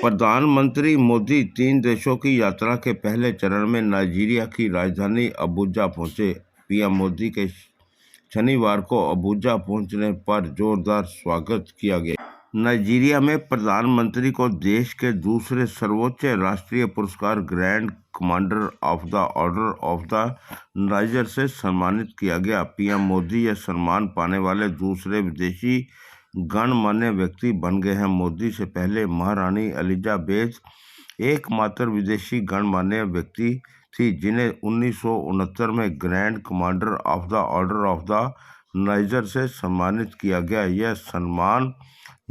प्रधानमंत्री मोदी 3 देशों की यात्रा के पहले चरण में नाइजीरिया की राजधानी अबुजा पहुंचे। पीएम मोदी के शनिवार को अबुजा पहुंचने पर जोरदार स्वागत किया गया। नाइजीरिया में प्रधानमंत्री को देश के दूसरे सर्वोच्च राष्ट्रीय पुरस्कार grand commander of the order of the niger से सम्मानित किया गया। पीएम मोदी यह सम्मान पाने वाले दूसरे विदेशी गणमान्य व्यक्ति बन गए हैं। मोदी से पहले महारानी एलिजाबेथ एकमात्र विदेशी गणमान्य व्यक्ति थी जिन्हें 1969 में grand commander of the order of the niger से सम्मानित किया गया। यह सम्मान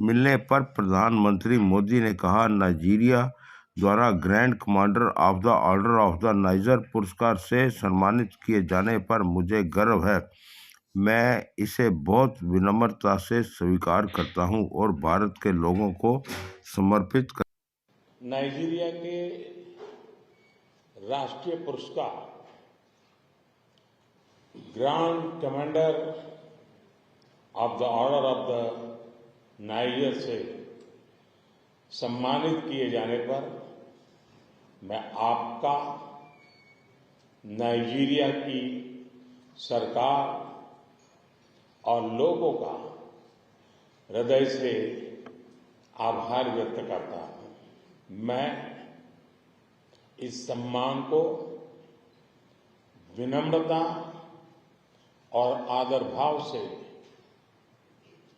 मिलने पर प्रधानमंत्री मोदी ने कहा, नाइजीरिया द्वारा grand commander of the order of the niger पुरस्कार से सम्मानित किए जाने पर मुझे गर्व है। मैं इसे बहुत विनम्रता से स्वीकार करता हूं और भारत के लोगों को समर्पित कर। नाइजीरिया के राष्ट्रीय पुरस्कार grand commander of the order of the niger से सम्मानित किए जाने पर मैं आपका, नाइजीरिया की सरकार और लोगों का हृदय से आभार व्यक्त करता हूं। मैं इस सम्मान को विनम्रता और आदर भाव से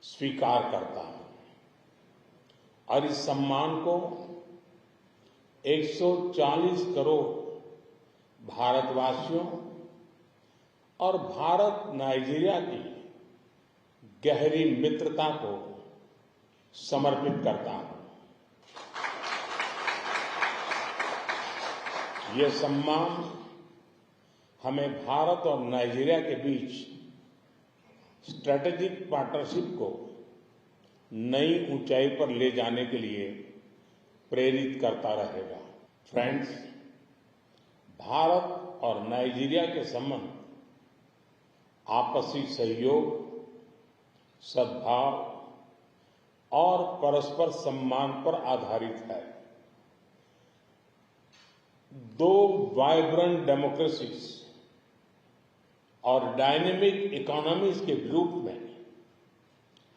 स्वीकार करता हूं और इस सम्मान को 140 करोड़ भारतवासियों और भारत नाइजीरिया की गहरी मित्रता को समर्पित करता हूं। यह सम्मान हमें भारत और नाइजीरिया के बीच स्ट्रेटेजिक पार्टनरशिप को नई ऊंचाई पर ले जाने के लिए प्रेरित करता रहेगा। फ्रेंड्स, भारत और नाइजीरिया के संबंध आपसी सहयोग, सद्भाव और परस्पर सम्मान पर आधारित है। दो वाइब्रेंट डेमोक्रेसीज और डायनेमिक इकोनॉमीज के ग्रुप में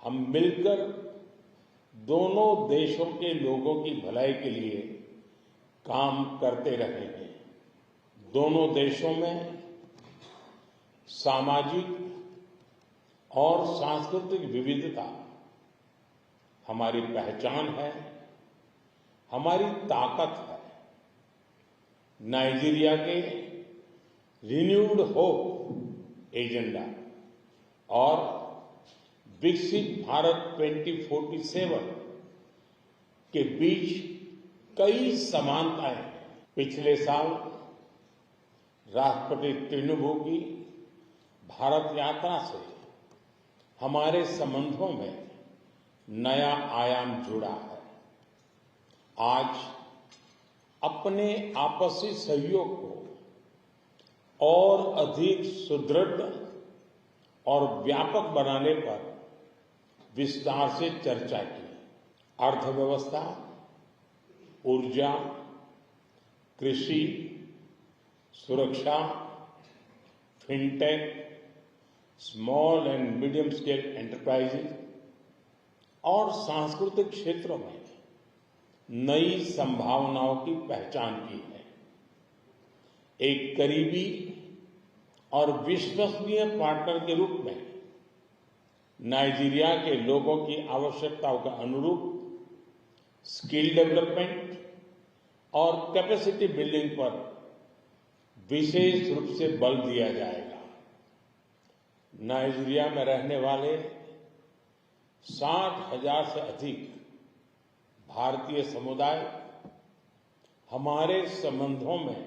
हम मिलकर दोनों देशों के लोगों की भलाई के लिए काम करते रहे हैं। दोनों देशों में सामाजिक और सांस्कृतिक विविधता हमारी पहचान है, हमारी ताकत है। नाइजीरिया के रिन्यूड होप एजेंडा और विकसित भारत 2047 के बीच कई समानताएं हैं। पिछले साल राष्ट्रपति तिनुबू की भारत यात्रा से हमारे संबंधों में नया आयाम जुड़ा है। आज अपने आपसी सहयोग को और अधिक सुदृढ़ और व्यापक बनाने पर विस्तार से चर्चा की। अर्थव्यवस्था, ऊर्जा, कृषि, सुरक्षा, fintech, small and medium scale enterprises और सांस्कृतिक क्षेत्रों में नई संभावनाओं की पहचान की है। एक करीबी और विश्वसनीय पार्टनर के रूप में नाइजीरिया के लोगों की आवश्यकताओं के अनुरूप स्किल डेवलपमेंट और कैपेसिटी बिल्डिंग पर विशेष रूप से बल दिया जाएगा। नाइजीरिया में रहने वाले 60,000 से अधिक भारतीय समुदाय हमारे संबंधों में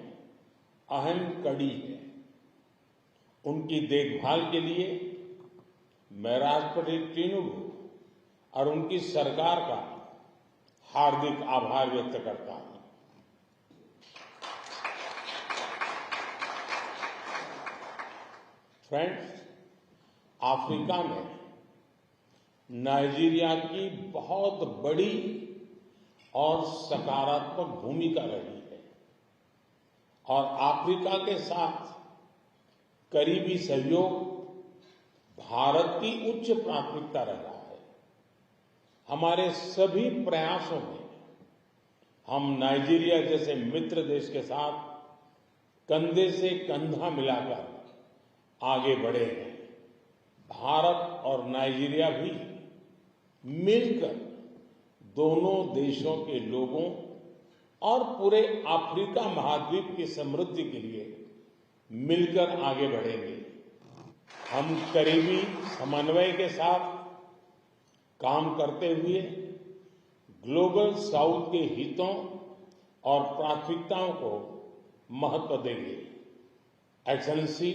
अहम कड़ी है। उनकी देखभाल के लिए मैं राष्ट्रपति तिनुबू और उनकी सरकार का हार्दिक आभार व्यक्त करता हूं। फ्रेंड्स, अफ्रीका में नाइजीरिया की बहुत बड़ी और सकारात्मक भूमिका रही है और अफ्रीका के साथ करीबी सहयोग भारत की उच्च प्राथमिकता रहा है। हमारे सभी प्रयासों में हम नाइजीरिया जैसे मित्र देश के साथ कंधे से कंधा मिलाकर आगे बढ़े हैं। भारत और नाइजीरिया भी मिलकर दोनों देशों के लोगों और पूरे अफ्रीका महाद्वीप की समृद्धि के लिए मिलकर आगे बढ़ेंगे। हम करीबी समन्वय के साथ काम करते हुए ग्लोबल साउथ के हितों और प्राथमिकताओं को महत्व देंगे। एक्सेलेंसी,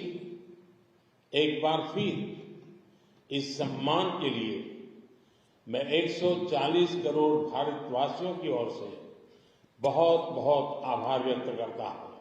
एक बार फिर इस सम्मान के लिए मैं 140 करोड़ भारतवासियों की ओर से बहुत बहुत आभार व्यक्त करता हूं।